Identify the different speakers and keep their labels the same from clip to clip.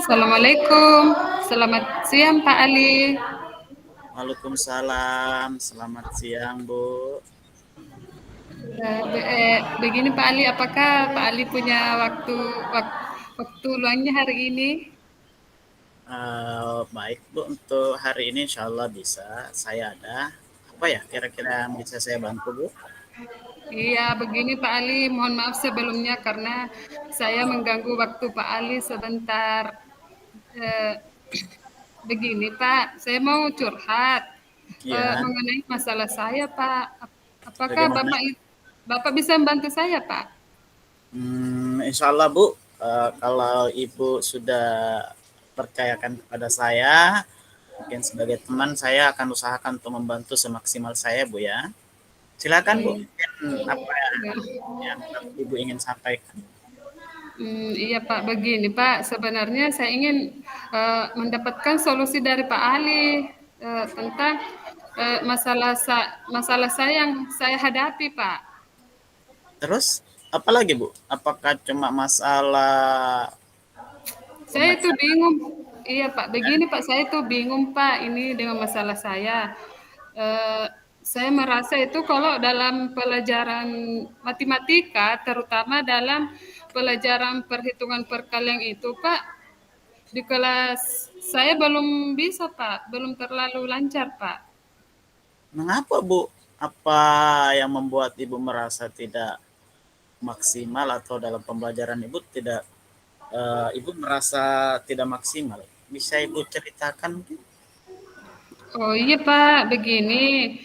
Speaker 1: Assalamualaikum. Selamat siang Pak Ali.
Speaker 2: Waalaikumsalam, selamat siang Bu.
Speaker 1: Begini Pak Ali, apakah Pak Ali punya waktu luangnya hari ini?
Speaker 2: Baik Bu, untuk hari ini insya Allah bisa, saya ada. Apa ya kira-kira yang bisa saya bantu Bu?
Speaker 1: Iya, begini Pak Ali, mohon maaf sebelumnya karena saya mengganggu waktu Pak Ali sebentar. Eh, Begini Pak, saya mau curhat
Speaker 2: Ya,
Speaker 1: mengenai masalah saya Pak. Apakah
Speaker 2: bagaimana?
Speaker 1: Bapak bisa membantu saya Pak?
Speaker 2: Insya Allah Bu, kalau Ibu sudah percayakan kepada saya, mungkin sebagai teman saya akan usahakan untuk membantu semaksimal saya Bu ya. Silakan Bu,
Speaker 1: Iya.
Speaker 2: mungkin apa yang Ibu ingin sampaikan?
Speaker 1: Iya Pak, begini Pak, sebenarnya saya ingin mendapatkan solusi dari Pak Ali tentang masalah saya yang saya hadapi Pak.
Speaker 2: Terus apa lagi Bu? Apakah cuma masalah
Speaker 1: Saya itu
Speaker 2: pembayaran?
Speaker 1: bingung, iya Pak, begini Pak, saya itu bingung Pak ini dengan masalah saya. Eh, saya merasa itu kalau dalam pelajaran matematika, terutama dalam pelajaran perhitungan perkalian itu Pak, di kelas saya belum bisa, Pak. Belum terlalu lancar, Pak.
Speaker 2: Mengapa Bu? Apa yang membuat Ibu merasa tidak maksimal atau dalam pembelajaran Ibu tidak Ibu merasa tidak maksimal? Bisa Ibu ceritakan mungkin?
Speaker 1: Oh iya, Pak. Begini,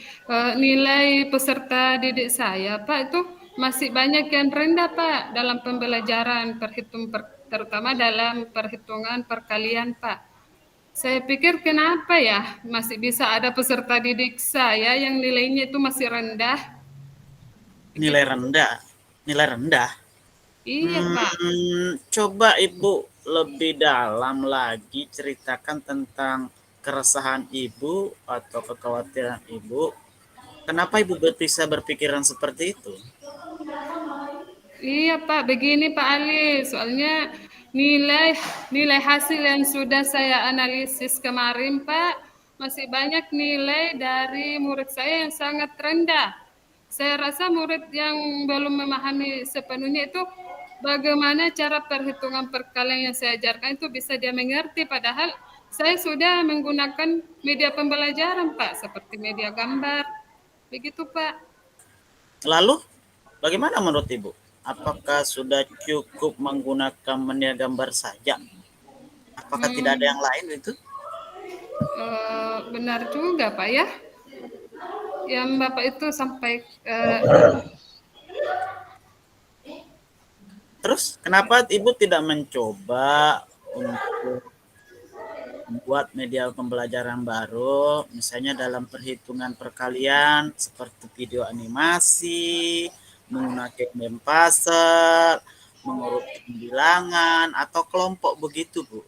Speaker 1: nilai peserta didik saya, Pak, itu masih banyak yang rendah, Pak, dalam pembelajaran terutama dalam perhitungan perkalian, Pak. Saya pikir kenapa ya masih bisa ada peserta didik saya yang nilainya itu masih rendah,
Speaker 2: Nilai
Speaker 1: begitu.
Speaker 2: rendah. Nilai rendah.
Speaker 1: Iya, Pak.
Speaker 2: Coba Ibu lebih dalam lagi ceritakan tentang keresahan Ibu atau kekhawatiran Ibu. Kenapa Ibu bisa berpikiran seperti itu?
Speaker 1: Iya Pak, begini Pak Ali, soalnya nilai nilai hasil yang sudah saya analisis kemarin Pak, masih banyak nilai dari murid saya yang sangat rendah. Saya rasa murid yang belum memahami sepenuhnya itu bagaimana cara perhitungan perkalian yang saya ajarkan itu bisa dia mengerti, padahal saya sudah menggunakan media pembelajaran Pak, seperti media gambar, begitu Pak.
Speaker 2: Lalu, bagaimana menurut Ibu? Apakah sudah cukup menggunakan media gambar saja? Apakah tidak ada
Speaker 1: Hmm,
Speaker 2: yang lain itu?
Speaker 1: Benar juga Pak ya. Yang Bapak itu sampai
Speaker 2: Terus, kenapa Ibu tidak mencoba untuk membuat media pembelajaran baru, misalnya dalam perhitungan perkalian, seperti video animasi, menggunakan meme puzzle, mengurutkan bilangan, atau kelompok begitu, Bu?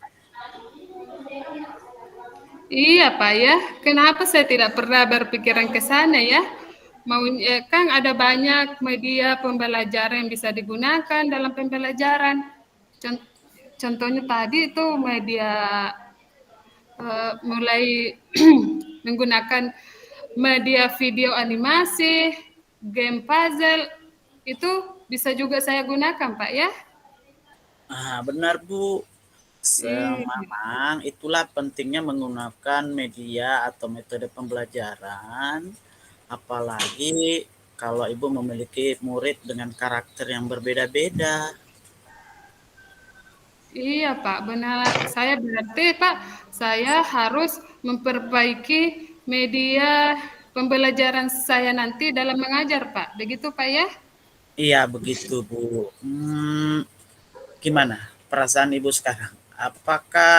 Speaker 1: iya Pak ya, kenapa saya tidak pernah berpikiran ke sana ya? Mau kan ada banyak media pembelajaran yang bisa digunakan dalam pembelajaran. Con- Contohnya tadi itu media mulai menggunakan media video animasi, game puzzle, itu bisa juga saya gunakan Pak ya?
Speaker 2: Benar, Bu.
Speaker 1: Iya.
Speaker 2: Memang itulah pentingnya menggunakan media atau metode pembelajaran, apalagi kalau Ibu memiliki murid dengan karakter yang berbeda-beda.
Speaker 1: Iya Pak, benar. Saya berarti Pak, saya harus memperbaiki media pembelajaran saya nanti dalam mengajar Pak. Begitu Pak ya?
Speaker 2: Iya, begitu, Bu. Gimana perasaan Ibu sekarang? Apakah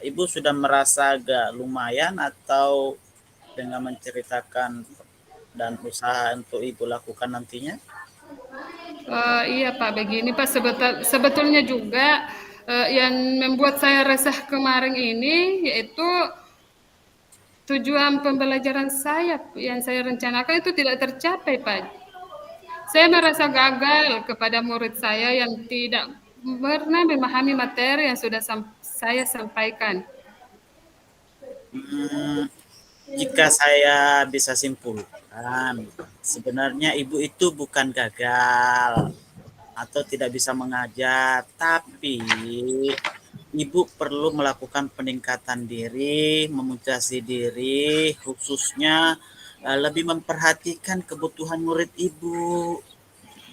Speaker 2: Ibu sudah merasa agak lumayan atau dengan menceritakan dan usaha untuk Ibu lakukan nantinya?
Speaker 1: Iya Pak, begini Pak, sebetulnya juga yang membuat saya resah kemarin ini yaitu tujuan pembelajaran saya yang saya rencanakan itu tidak tercapai Pak. Saya merasa gagal kepada murid saya yang tidak pernah memahami materi yang sudah saya sampaikan.
Speaker 2: Hmm, jika saya bisa simpulkan, sebenarnya ibu itu bukan gagal atau tidak bisa mengajar, tapi ibu perlu melakukan peningkatan diri, memotivasi diri, khususnya lebih memperhatikan kebutuhan murid ibu.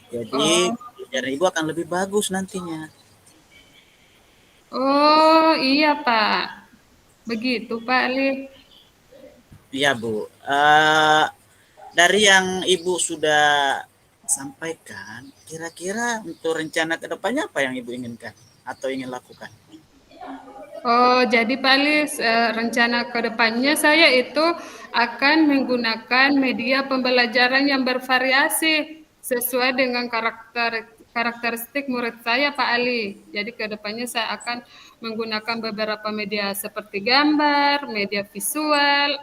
Speaker 2: Jadi
Speaker 1: Oh,
Speaker 2: pelajaran ibu akan lebih bagus nantinya.
Speaker 1: oh iya Pak, begitu Pak Ali.
Speaker 2: Iya Bu. Dari yang ibu sudah sampaikan, kira-kira untuk rencana kedepannya apa yang ibu inginkan atau ingin lakukan?
Speaker 1: Oh, jadi Pak Lis, rencana ke depannya saya itu akan menggunakan media pembelajaran yang bervariasi sesuai dengan karakteristik murid saya, Pak Ali. Jadi ke depannya saya akan menggunakan beberapa media seperti gambar, media visual,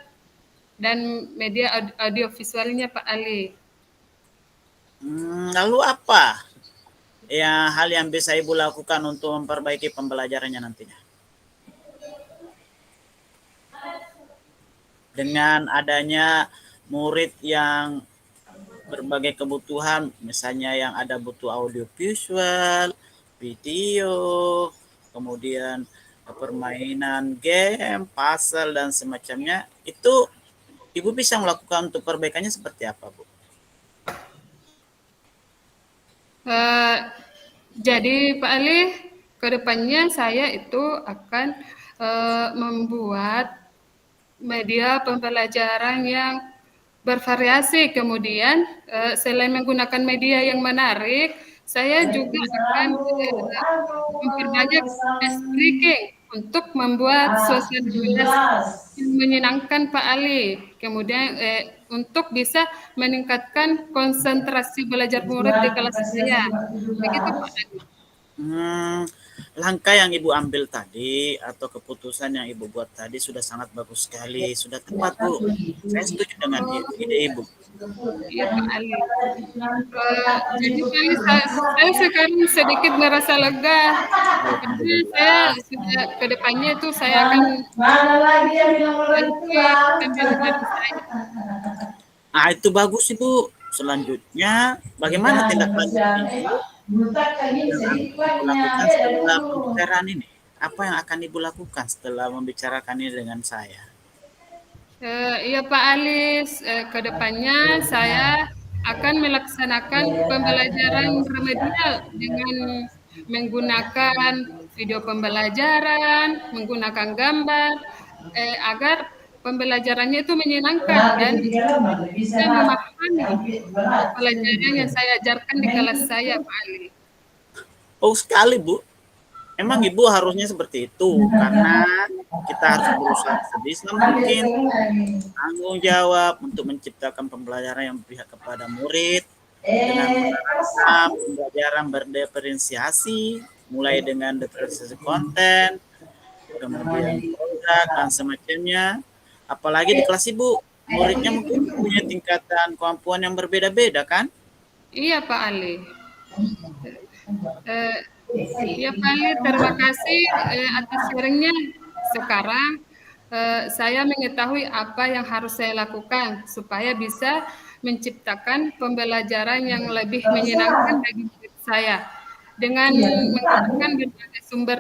Speaker 1: dan media audio visualnya, Pak Ali.
Speaker 2: Lalu apa hal yang bisa ibu lakukan untuk memperbaiki pembelajarannya nantinya? Dengan adanya murid yang berbagai kebutuhan, misalnya yang ada butuh audio visual, video, kemudian permainan game, puzzle dan semacamnya, itu ibu bisa melakukan untuk perbaikannya seperti apa, Bu?
Speaker 1: Eh, jadi Pak Ali, ke depannya saya itu akan membuat media pembelajaran yang bervariasi. Kemudian selain menggunakan media yang menarik, saya juga akan memperbanyak speaking untuk membuat suasana kelas yang menyenangkan Pak Ali. Kemudian untuk bisa meningkatkan konsentrasi belajar murid di kelas saya. Begitu Pak Ali.
Speaker 2: Hmm, langkah yang ibu ambil tadi atau keputusan yang ibu buat tadi sudah sangat bagus sekali, sudah tepat Bu. Saya setuju dengan ide ibu.
Speaker 1: Iya Pak Ali. Jadi Pak Ali, saya sekarang sedikit merasa lega karena saya sudah ke depannya itu saya akan
Speaker 3: Mana lagi yang bilang
Speaker 1: memperbaiki
Speaker 3: pulang?
Speaker 1: pembelajaran saya.
Speaker 2: Nah, itu bagus Ibu. Selanjutnya, bagaimana
Speaker 3: Jangan
Speaker 2: tindak lanjut
Speaker 3: kasihan.
Speaker 2: Ibu
Speaker 3: Buta kali
Speaker 2: yang
Speaker 3: sedikit
Speaker 2: akan Ibu
Speaker 3: banyak.
Speaker 2: lakukan
Speaker 3: Dari
Speaker 2: setelah
Speaker 3: dulu.
Speaker 2: pembicaraan ini? Apa yang akan Ibu lakukan setelah membicarakan ini dengan saya?
Speaker 1: Iya Pak Alis, ke depannya saya akan melaksanakan pembelajaran remedial dengan menggunakan video pembelajaran, menggunakan gambar, agar pembelajarannya itu menyenangkan
Speaker 3: Kenapa
Speaker 1: dan
Speaker 3: ketika lama bisa
Speaker 1: bisa memahami
Speaker 3: berat
Speaker 1: pelajaran yang saya ajarkan di kelas saya, Pak Ali.
Speaker 2: Oh sekali Bu, emang Ibu harusnya seperti itu karena kita harus berusaha sebisa mungkin tanggung jawab untuk menciptakan pembelajaran yang berpihak kepada murid dengan menerapkan pembelajaran berdiferensiasi mulai dengan diferensiasi konten, kemudian produk dan semacamnya. Apalagi di kelas ibu, muridnya mungkin punya tingkatan kemampuan yang berbeda-beda kan?
Speaker 1: Iya, Pak Ali. Eh, Ya, Pak Ali, terima kasih atas sharingnya. Sekarang saya mengetahui apa yang harus saya lakukan supaya bisa menciptakan pembelajaran yang lebih menyenangkan bagi murid saya dengan menggunakan berbagai sumber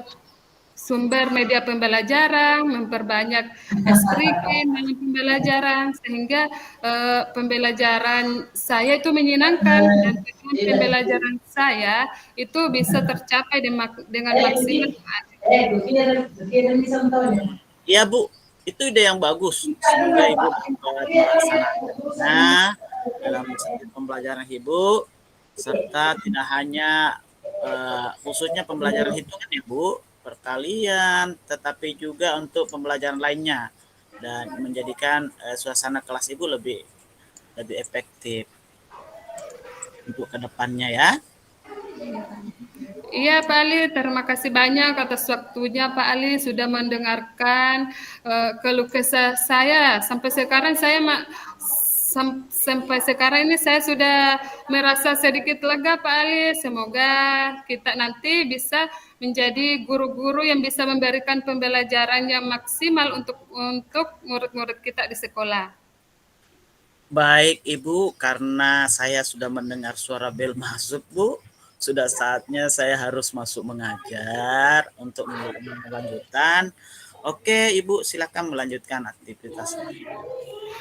Speaker 1: sumber media pembelajaran, memperbanyak speaking dalam pembelajaran sehingga pembelajaran saya itu menyenangkan dan tujuan pembelajaran saya itu bisa tercapai dengan maksimal.
Speaker 2: Iya Bu, itu ide yang bagus. Semoga Ibu dapat melaksanakannya dalam setiap pembelajaran Ibu, serta tidak hanya khususnya pembelajaran hitungan ya Bu, perkalian, tetapi juga untuk pembelajaran lainnya dan menjadikan suasana kelas Ibu lebih efektif untuk kedepannya ya.
Speaker 1: Iya Pak Ali, terima kasih banyak atas waktunya Pak Ali sudah mendengarkan keluh kesah saya. Sampai sekarang saya sampai sekarang ini saya sudah merasa sedikit lega Pak Ali. Semoga kita nanti bisa menjadi guru-guru yang bisa memberikan pembelajaran yang maksimal untuk murid-murid kita di sekolah.
Speaker 2: Baik Ibu, karena saya sudah mendengar suara bel masuk Bu, sudah saatnya saya harus masuk mengajar untuk melanjutkan. Oke Ibu, silakan melanjutkan aktivitasnya.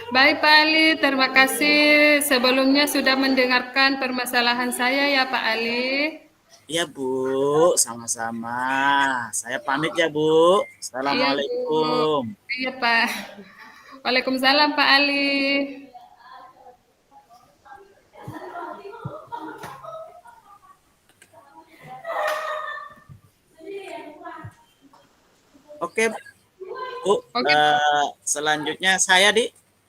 Speaker 1: Baik Pak Ali, terima kasih sebelumnya sudah mendengarkan permasalahan saya ya Pak Ali.
Speaker 2: Iya Bu, sama-sama. Saya pamit ya Bu.
Speaker 1: Iya Bu.
Speaker 2: Assalamualaikum.
Speaker 1: Iya Pak. Waalaikumsalam Pak Ali.
Speaker 2: Oke Bu,
Speaker 1: Oke.
Speaker 2: selanjutnya saya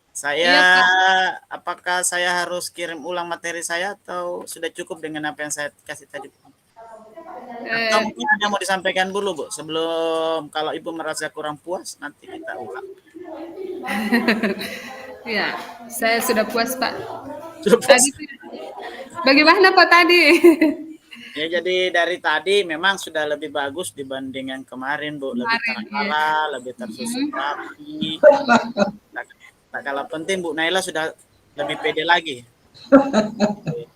Speaker 2: saya
Speaker 1: Iya Pak.
Speaker 2: apakah saya harus kirim ulang materi saya atau sudah cukup dengan apa yang saya kasih tadi? Atau
Speaker 1: Eh,
Speaker 2: mungkin ada mau disampaikan dulu Bu, sebelum kalau Ibu merasa kurang puas nanti kita ulang.
Speaker 1: ya, saya sudah puas Pak.
Speaker 2: Sudah puas?
Speaker 1: Tadi bagaimana Pak tadi?
Speaker 2: Ya jadi dari tadi memang sudah lebih bagus dibanding yang kemarin Bu, lebih
Speaker 1: Kemarin,
Speaker 2: terarah, lebih tersusun rapi. Tak kalah penting Bu Naila sudah lebih pede lagi.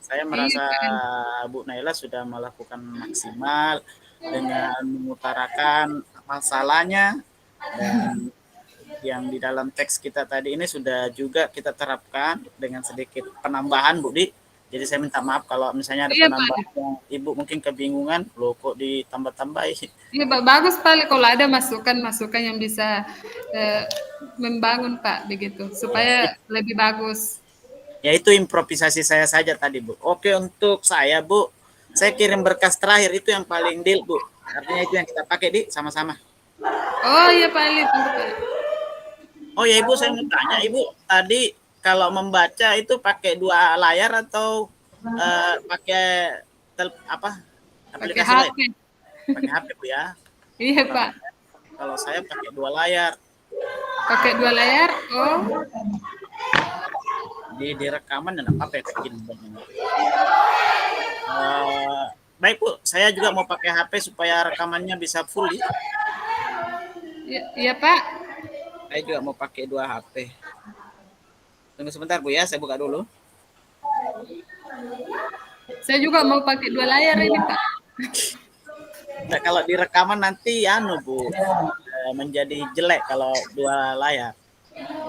Speaker 2: Saya merasa Bu Naila sudah melakukan maksimal dengan mengutarakan masalahnya, dan yang di dalam teks kita tadi ini sudah juga kita terapkan dengan sedikit penambahan Bu Di. Jadi saya minta maaf kalau misalnya ada
Speaker 1: Iya Pak.
Speaker 2: penambahan yang Ibu mungkin kebingungan, loh kok ditambah-tambahin.
Speaker 1: Iya Pak, bagus Pak kalau ada masukan-masukan yang bisa membangun Pak begitu supaya lebih bagus.
Speaker 2: Ya itu improvisasi saya saja tadi Bu. Oke, untuk saya Bu, saya kirim berkas terakhir itu yang paling deal Bu. Artinya itu yang kita pakai Di sama-sama.
Speaker 1: Oh iya Pak Ali, tunggu Pak.
Speaker 2: Oh ya Ibu, saya mau tanya Ibu, tadi kalau membaca itu pakai 2 layar atau pakai
Speaker 1: Pakai
Speaker 2: aplikasi lain?
Speaker 1: HP.
Speaker 2: Pakai HP Bu ya.
Speaker 1: Iya Pak.
Speaker 2: Kalau saya pakai 2 layar.
Speaker 1: Pakai 2 layar. Oh,
Speaker 2: Di rekaman dan apa ya kayak gini. Baik Bu, saya juga mau pakai HP supaya rekamannya bisa full.
Speaker 1: iya Pak.
Speaker 2: Saya juga mau pakai 2 HP. Tunggu sebentar Bu ya, saya buka dulu.
Speaker 1: Saya juga mau pakai 2 layar ini Pak.
Speaker 2: Nah, kalau di rekaman nanti Bu, menjadi jelek kalau 2 layar.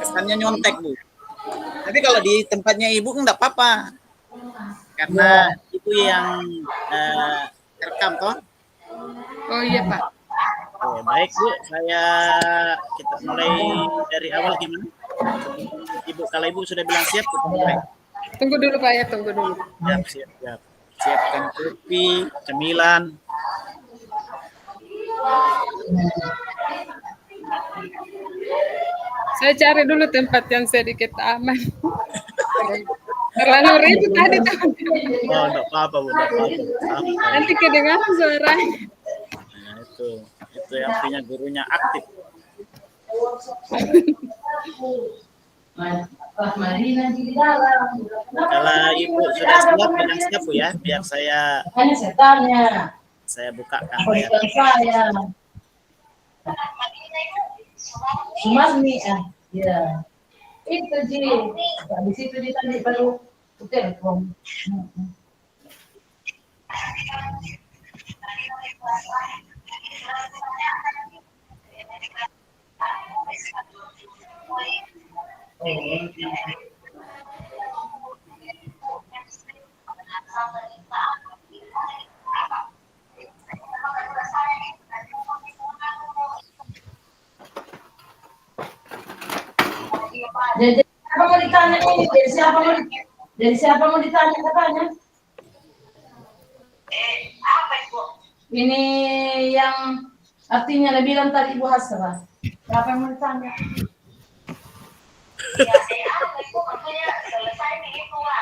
Speaker 2: Kesannya nyontek Bu. Tapi kalau di tempatnya Ibu enggak apa-apa. Karena Ibu yang rekam toh.
Speaker 1: Oh iya Pak.
Speaker 2: Oke, baik Bu, kita mulai dari awal gimana? Ibu, kalau Ibu sudah bilang siap, kita mulai.
Speaker 1: Tunggu dulu Pak ya, tunggu dulu.
Speaker 2: Siap. Siapkan kopi, cemilan.
Speaker 1: Saya cari dulu tempat yang sedikit aman. Terlalu ribut tadi tuh.
Speaker 2: Oh, enggak apa-apa Bu, enggak apa-apa.
Speaker 1: Nanti kedengaran suaranya.
Speaker 2: Nah, itu yang artinya gurunya aktif.
Speaker 3: Marina di dalam.
Speaker 2: Kalau Ibu sudah siap, bilang siap Bu ya, biar saya
Speaker 3: Hanya setannya.
Speaker 2: bukakan
Speaker 3: Apa
Speaker 2: layar.
Speaker 3: ikan saya? Sumarni ya. Itu Ji. Di situ di tadi baru telepon. Jadi apa mau ditanya ini? Dari siapa mau ditanya katanya? Apa Ibu? Ini yang artinya lebih bilang tadi Ibu Hasra. Siapa yang mau ditanya?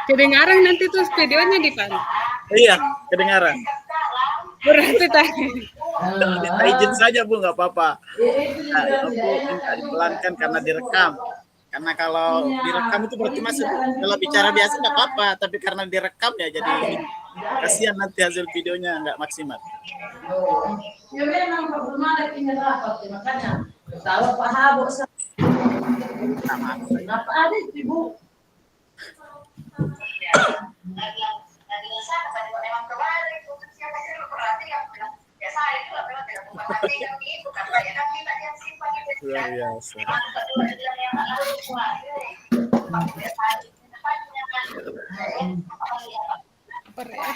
Speaker 1: Kedengaran nanti tuh videonya di Pak.
Speaker 2: Iya, kedengaran.
Speaker 1: Berarti tadi.
Speaker 2: Minta izin saja Bu, nggak apa-apa. Aku minta dipelankan karena direkam. Karena kalau direkam itu berarti masuk. Kalau bicara biasa nggak apa-apa, tapi karena direkam ya jadi kasihan nanti hasil videonya nggak maksimal.
Speaker 3: Ya memang belum ada tinggal rapat, makanya tahu Pak Habo
Speaker 2: Sama.
Speaker 3: kenapa ada Ibu?
Speaker 2: Luar biasa.
Speaker 1: Apa ya?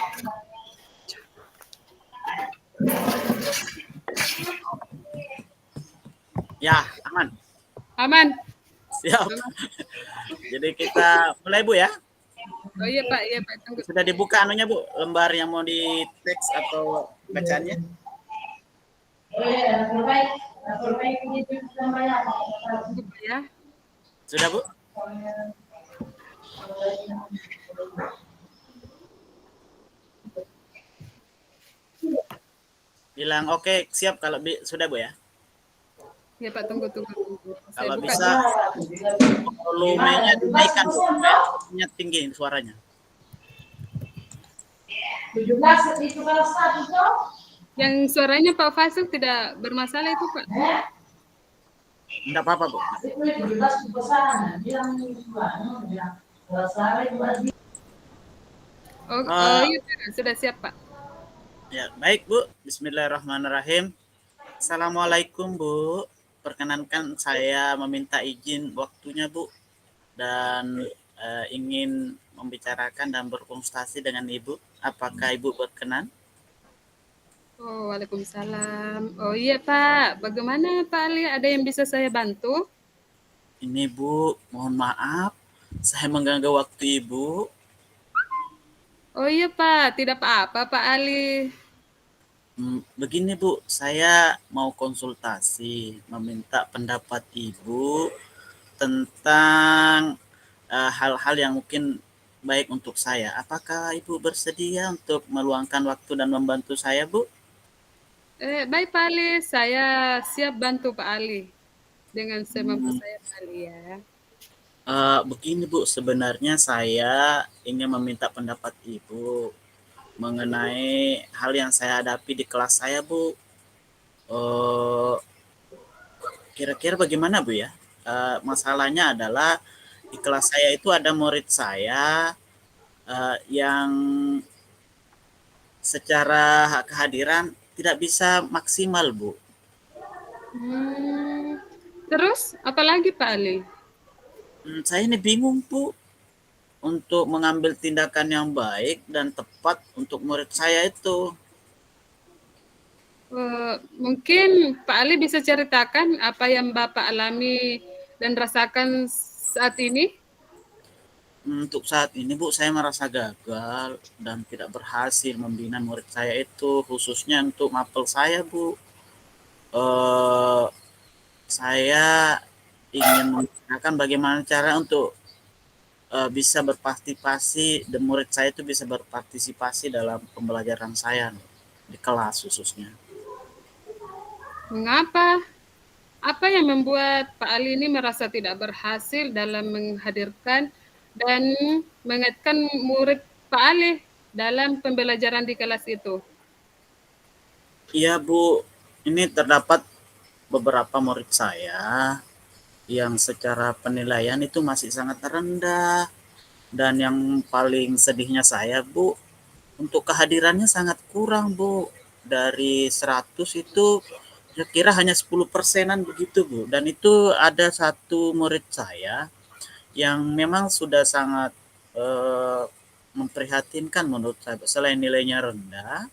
Speaker 2: Ya, aman.
Speaker 1: Aman.
Speaker 2: Siap. Jadi kita mulai Bu ya.
Speaker 1: Oh iya Pak, tunggu.
Speaker 2: Sudah dibuka anunya Bu, lembar yang mau di teks atau bacaannya?
Speaker 3: Oh iya, terbaik itu namanya.
Speaker 1: Tunggu Pak ya.
Speaker 2: Sudah Bu? Bilang oke, siap kalau sudah Bu ya.
Speaker 1: Ya Pak, tunggu. Saya
Speaker 2: Kalau
Speaker 1: buka
Speaker 2: bisa volumenya dinaikkan supaya tinggi suaranya.
Speaker 3: 17 itu kelas 1 toh?
Speaker 1: yang suaranya Pak Fasil tidak bermasalah itu Pak.
Speaker 2: Enggak apa-apa Bu.
Speaker 3: Itu 17 di sana, bilang kelas 1
Speaker 1: Oh iya sudah siap Pak.
Speaker 2: Ya, baik Bu. Bismillahirrahmanirrahim. Assalamualaikum Bu. Perkenankan saya meminta izin waktunya Bu dan ingin membicarakan dan berkonsultasi dengan Ibu. Apakah Ibu berkenan?
Speaker 1: Oh, waalaikumsalam. Oh iya Pak, bagaimana Pak Ali? Ada yang bisa saya bantu?
Speaker 2: Ini Bu, mohon maaf. Saya mengganggu waktu Ibu.
Speaker 1: Oh iya Pak, tidak apa-apa Pak Ali.
Speaker 2: Begini Bu, saya mau konsultasi, meminta pendapat Ibu tentang hal-hal yang mungkin baik untuk saya. Apakah Ibu bersedia untuk meluangkan waktu dan membantu saya Bu?
Speaker 1: Baik Pak Ali, saya siap bantu Pak Ali dengan semampu saya Pak Ali ya.
Speaker 2: Begini Bu, sebenarnya saya ingin meminta pendapat Ibu mengenai hal yang saya hadapi di kelas saya Bu. Kira-kira bagaimana Bu ya? Masalahnya adalah di kelas saya itu ada murid saya yang secara kehadiran tidak bisa maksimal Bu.
Speaker 1: Terus apalagi Pak Ali?
Speaker 2: Saya ini bingung Bu untuk mengambil tindakan yang baik dan tepat untuk murid saya itu.
Speaker 1: Mungkin Pak Ali bisa ceritakan apa yang Bapak alami dan rasakan saat ini?
Speaker 2: Untuk saat ini Bu, saya merasa gagal dan tidak berhasil membina murid saya itu, khususnya untuk mapel saya Bu. Saya ingin membicarakan bagaimana cara untuk bisa berpartisipasi dan murid saya itu bisa berpartisipasi dalam pembelajaran saya di kelas khususnya.
Speaker 1: Mengapa? Apa yang membuat Pak Ali ini merasa tidak berhasil dalam menghadirkan dan mengingatkan murid Pak Ali dalam pembelajaran di kelas itu?
Speaker 2: Iya Bu, ini terdapat beberapa murid saya yang secara penilaian itu masih sangat rendah. Dan yang paling sedihnya saya Bu, untuk kehadirannya sangat kurang Bu. Dari 100 itu kira-kira hanya 10%-an begitu Bu. Dan itu ada satu murid saya yang memang sudah sangat memprihatinkan menurut saya. Selain nilainya rendah,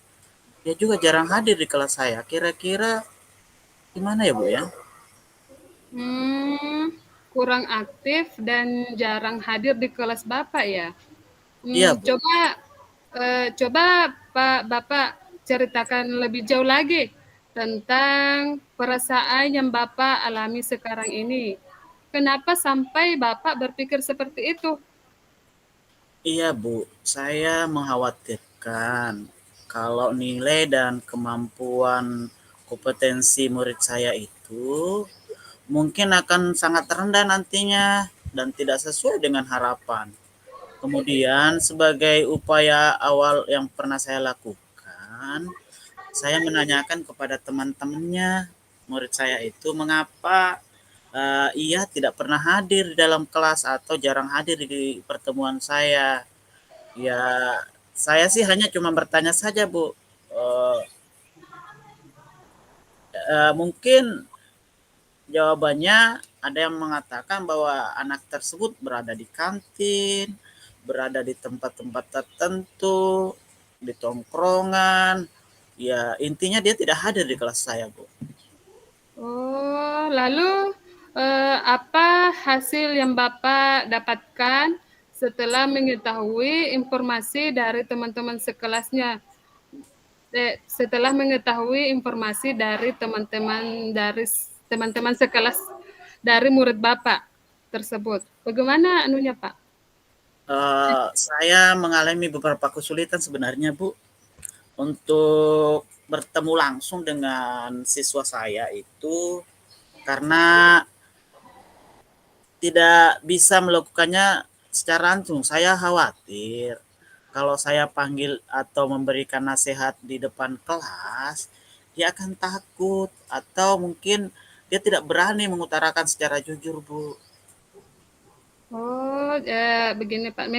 Speaker 2: dia juga jarang hadir di kelas saya. Kira-kira gimana ya Bu ya?
Speaker 1: Kurang aktif dan jarang hadir di kelas Bapak ya?
Speaker 2: Iya Bu.
Speaker 1: Coba Pak Bapak ceritakan lebih jauh lagi tentang perasaan yang Bapak alami sekarang ini. Kenapa sampai Bapak berpikir seperti itu?
Speaker 2: Iya Bu, saya mengkhawatirkan kalau nilai dan kemampuan kompetensi murid saya itu mungkin akan sangat rendah nantinya dan tidak sesuai dengan harapan. Kemudian sebagai upaya awal yang pernah saya lakukan, saya menanyakan kepada teman-temannya, murid saya itu, mengapa ia tidak pernah hadir di dalam kelas atau jarang hadir di pertemuan saya. Ya, saya sih hanya cuma bertanya saja, Bu. Eh, Mungkin jawabannya ada yang mengatakan bahwa anak tersebut berada di kantin, berada di tempat-tempat tertentu, di tongkrongan. Ya, intinya dia tidak hadir di kelas saya, Bu.
Speaker 1: Oh, lalu apa hasil yang Bapak dapatkan setelah mengetahui informasi dari teman-teman sekelasnya? Setelah mengetahui informasi dari teman-teman sekelas dari murid Bapak tersebut. Bagaimana anunya, Pak?
Speaker 2: Saya mengalami beberapa kesulitan sebenarnya, Bu, untuk bertemu langsung dengan siswa saya itu karena tidak bisa melakukannya secara langsung. Saya khawatir kalau saya panggil atau memberikan nasihat di depan kelas, dia akan takut atau mungkin dia tidak berani mengutarakan secara jujur, Bu.
Speaker 1: Oh, begini Pak,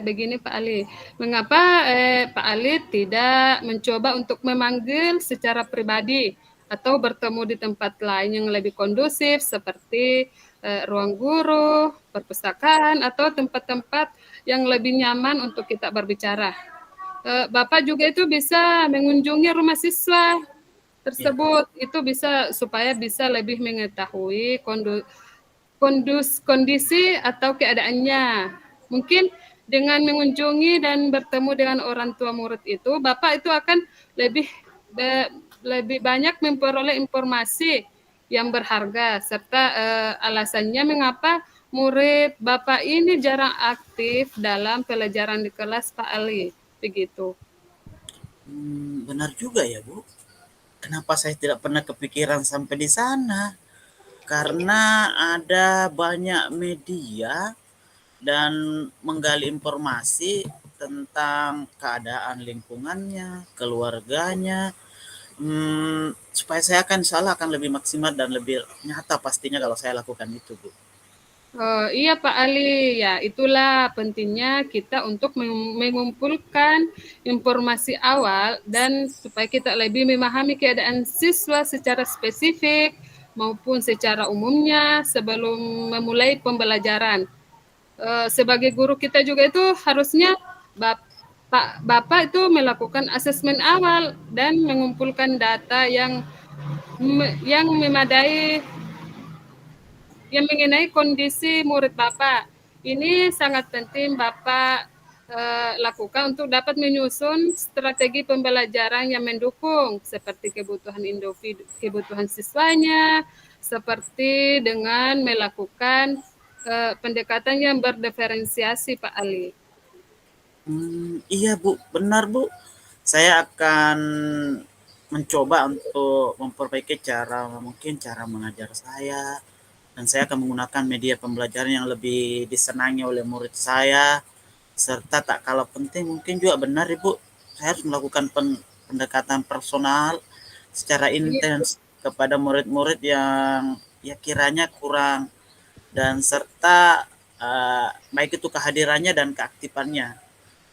Speaker 1: begini Pak Ali, mengapa Pak Ali tidak mencoba untuk memanggil secara pribadi atau bertemu di tempat lain yang lebih kondusif seperti ruang guru, perpustakaan, atau tempat-tempat yang lebih nyaman untuk kita berbicara. Bapak juga itu bisa mengunjungi rumah siswa
Speaker 2: Ya.
Speaker 1: tersebut, itu bisa supaya bisa lebih mengetahui kondisi atau keadaannya. Mungkin dengan mengunjungi dan bertemu dengan orang tua murid itu, Bapak itu akan lebih lebih banyak memperoleh informasi yang berharga serta alasannya mengapa murid Bapak ini jarang aktif dalam pelajaran di kelas Pak Ali. Begitu.
Speaker 2: Benar juga ya, Bu. Kenapa saya tidak pernah kepikiran sampai di sana? Karena ada banyak media dan menggali informasi tentang keadaan lingkungannya, keluarganya, supaya saya akan insya akan lebih maksimal dan lebih nyata pastinya kalau saya lakukan itu, Bu.
Speaker 1: Oh, iya Pak Ali, ya itulah pentingnya kita untuk mengumpulkan informasi awal dan supaya kita lebih memahami keadaan siswa secara spesifik maupun secara umumnya sebelum memulai pembelajaran. Sebagai guru kita juga itu harusnya Bapak itu melakukan asesmen awal dan mengumpulkan data yang memadai yang mengenai kondisi murid Bapak. Ini sangat penting Bapak lakukan untuk dapat menyusun strategi pembelajaran yang mendukung seperti kebutuhan individu, kebutuhan siswanya, seperti dengan melakukan pendekatan yang berdiferensiasi Pak Ali.
Speaker 2: Iya, Bu, benar, Bu. Saya akan mencoba untuk memperbaiki cara mengajar saya, dan saya akan menggunakan media pembelajaran yang lebih disenangi oleh murid saya, serta tak kalah penting mungkin juga benar, Ibu, saya harus melakukan pendekatan personal secara intens kepada murid-murid yang ya kiranya kurang, dan serta baik itu kehadirannya dan keaktifannya.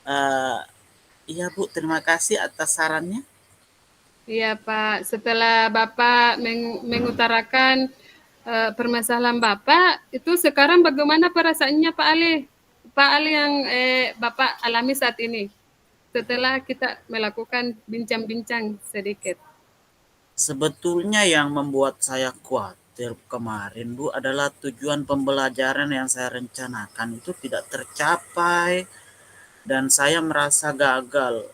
Speaker 2: Uh, iya, Bu, terima kasih atas sarannya.
Speaker 1: Iya Pak, setelah Bapak mengutarakan permasalahan Bapak, itu sekarang bagaimana perasaannya Pak Ali? Pak Ali yang Bapak alami saat ini, setelah kita melakukan bincang-bincang sedikit.
Speaker 2: Sebetulnya yang membuat saya khawatir kemarin, Bu, adalah tujuan pembelajaran yang saya rencanakan itu tidak tercapai dan saya merasa gagal.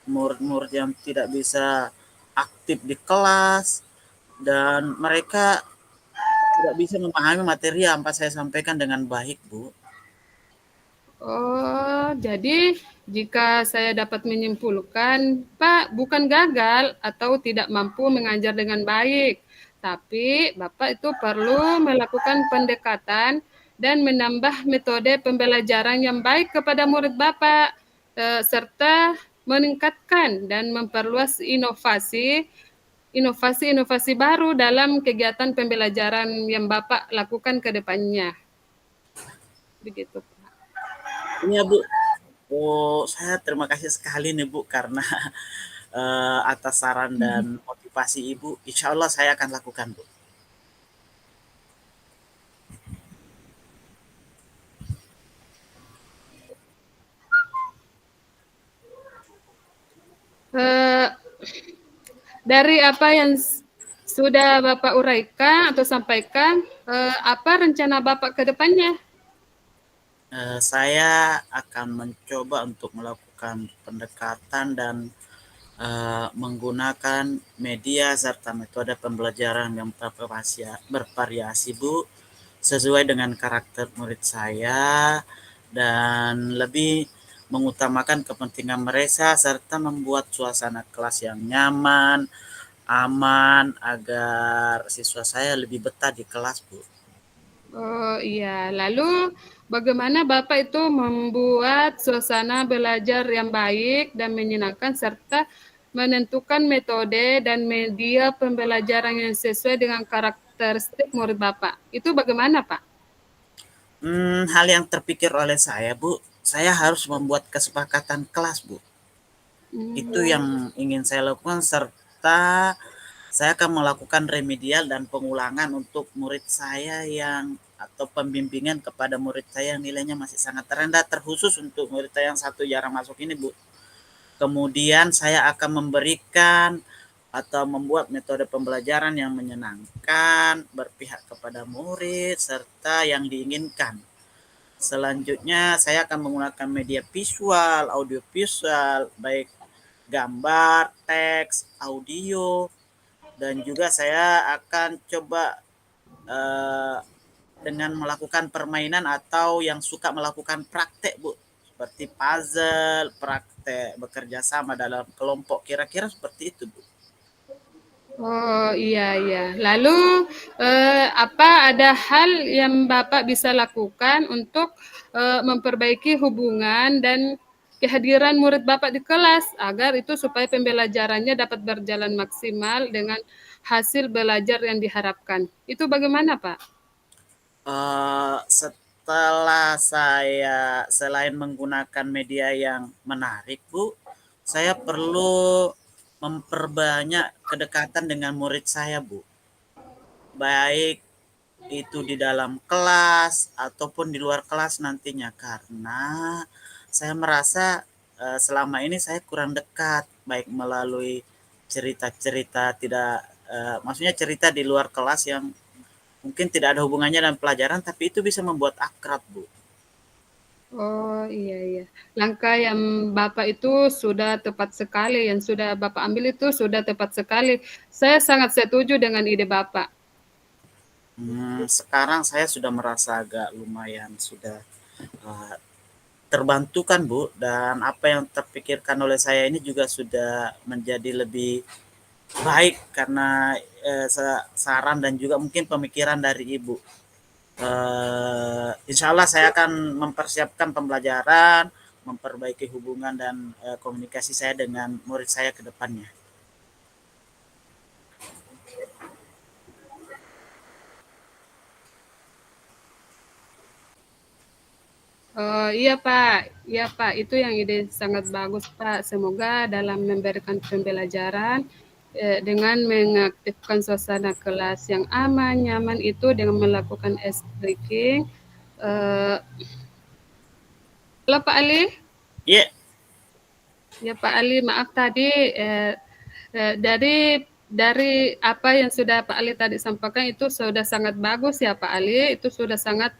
Speaker 2: Murid-murid yang tidak bisa aktif di kelas dan mereka tidak bisa memahami materi yang apa saya sampaikan dengan baik, Bu.
Speaker 1: Oh, jadi jika saya dapat menyimpulkan, Pak bukan gagal atau tidak mampu mengajar dengan baik, tapi Bapak itu perlu melakukan pendekatan dan menambah metode pembelajaran yang baik kepada murid Bapak, serta meningkatkan dan memperluas inovasi baru dalam kegiatan pembelajaran yang Bapak lakukan ke depannya. Begitu, Pak.
Speaker 2: Iya Bu, oh, saya terima kasih sekali nih Bu karena atas saran dan motivasi Ibu. Insya Allah saya akan lakukan Bu.
Speaker 1: Eh, dari apa yang sudah Bapak uraikan atau sampaikan, apa rencana Bapak ke depannya?
Speaker 2: Saya akan mencoba untuk melakukan pendekatan dan menggunakan media serta metode pembelajaran yang bervariasi Bu, sesuai dengan karakter murid saya dan lebih mengutamakan kepentingan mereka serta membuat suasana kelas yang nyaman, aman agar siswa saya lebih betah di kelas Bu.
Speaker 1: Oh iya, lalu bagaimana Bapak itu membuat suasana belajar yang baik dan menyenangkan serta menentukan metode dan media pembelajaran yang sesuai dengan karakteristik murid Bapak. Itu bagaimana, Pak?
Speaker 2: Hal yang terpikir oleh saya Bu, saya harus membuat kesepakatan kelas Bu. Itu
Speaker 1: Hmm.
Speaker 2: yang ingin saya lakukan serta saya akan melakukan remedial dan pengulangan untuk murid saya yang atau pembimbingan kepada murid saya yang nilainya masih sangat rendah, terkhusus untuk murid saya yang satu jarang masuk ini Bu. Kemudian saya akan memberikan atau membuat metode pembelajaran yang menyenangkan, berpihak kepada murid serta yang diinginkan. Selanjutnya saya akan menggunakan media visual, audio visual, baik gambar, teks, audio, dan juga saya akan coba dengan melakukan permainan atau yang suka melakukan praktek Bu, seperti puzzle, praktek bekerja sama dalam kelompok, kira-kira seperti itu Bu.
Speaker 1: Oh iya iya. Lalu apa ada hal yang Bapak bisa lakukan untuk memperbaiki hubungan dan kehadiran murid Bapak di kelas agar itu supaya pembelajarannya dapat berjalan maksimal dengan hasil belajar yang diharapkan. Itu bagaimana, Pak?
Speaker 2: Setelah saya selain menggunakan media yang menarik Bu, saya perlu memperbanyak kedekatan dengan murid saya Bu, baik itu di dalam kelas ataupun di luar kelas nantinya, karena saya merasa selama ini saya kurang dekat baik melalui cerita-cerita tidak maksudnya cerita di luar kelas yang mungkin tidak ada hubungannya dengan pelajaran tapi itu bisa membuat akrab Bu.
Speaker 1: Oh iya iya. Langkah yang Bapak itu sudah tepat sekali, yang sudah Bapak ambil itu sudah tepat sekali. Saya sangat setuju dengan ide Bapak.
Speaker 2: Sekarang saya sudah merasa agak lumayan sudah uh, terbantukan Bu, dan apa yang terpikirkan oleh saya ini juga sudah menjadi lebih baik karena saran dan juga mungkin pemikiran dari Ibu. Insya Allah saya akan mempersiapkan pembelajaran, memperbaiki hubungan dan komunikasi saya dengan murid saya ke depannya.
Speaker 1: Oh iya Pak, itu yang ide sangat bagus Pak. Semoga dalam memberikan pembelajaran dengan mengaktifkan suasana kelas yang aman, nyaman itu dengan melakukan ice breaking. Halo Pak Ali,
Speaker 2: Iya, yeah.
Speaker 1: ya Pak Ali, maaf tadi dari apa yang sudah Pak Ali tadi sampaikan itu sudah sangat bagus ya Pak Ali, itu sudah sangat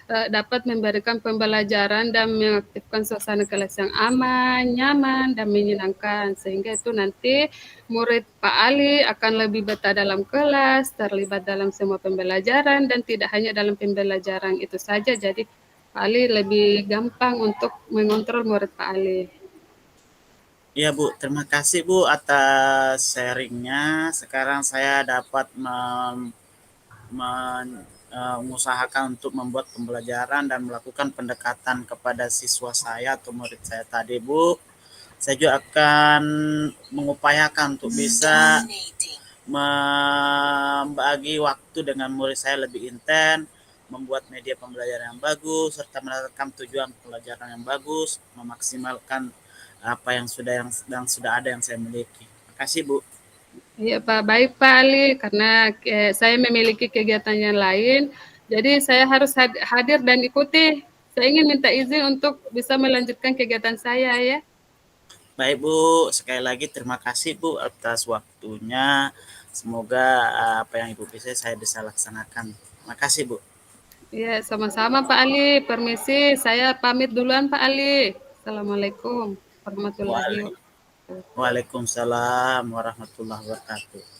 Speaker 1: dapat memberikan pembelajaran dan mengaktifkan suasana kelas yang aman, nyaman, dan menyenangkan. Sehingga itu nanti murid Pak Ali akan lebih betah dalam kelas, terlibat dalam semua pembelajaran, dan tidak hanya dalam pembelajaran itu saja. Jadi Pak Ali lebih gampang untuk mengontrol murid Pak Ali.
Speaker 2: Iya Bu, terima kasih Bu atas sharingnya. Sekarang saya dapat mengusahakan untuk membuat pembelajaran dan melakukan pendekatan kepada siswa saya atau murid saya tadi, Bu. Saya juga akan mengupayakan untuk bisa membagi waktu dengan murid saya lebih intens, membuat media pembelajaran yang bagus, serta menerapkan tujuan pembelajaran yang bagus, memaksimalkan apa yang sudah ada yang saya miliki. Terima kasih, Bu.
Speaker 1: Iya Pak, baik Pak Ali, karena saya memiliki kegiatan yang lain, jadi saya harus hadir dan ikuti. Saya ingin minta izin untuk bisa melanjutkan kegiatan saya ya.
Speaker 2: Baik Bu, sekali lagi terima kasih Bu atas waktunya. Semoga apa yang Ibu bisa saya bisa laksanakan. Terima kasih Bu.
Speaker 1: Iya, sama-sama Pak Ali. Permisi, saya pamit duluan Pak Ali. Assalamualaikum warahmatullahi wabarakatuh.
Speaker 2: Waalaikumsalam warahmatullahi wabarakatuh.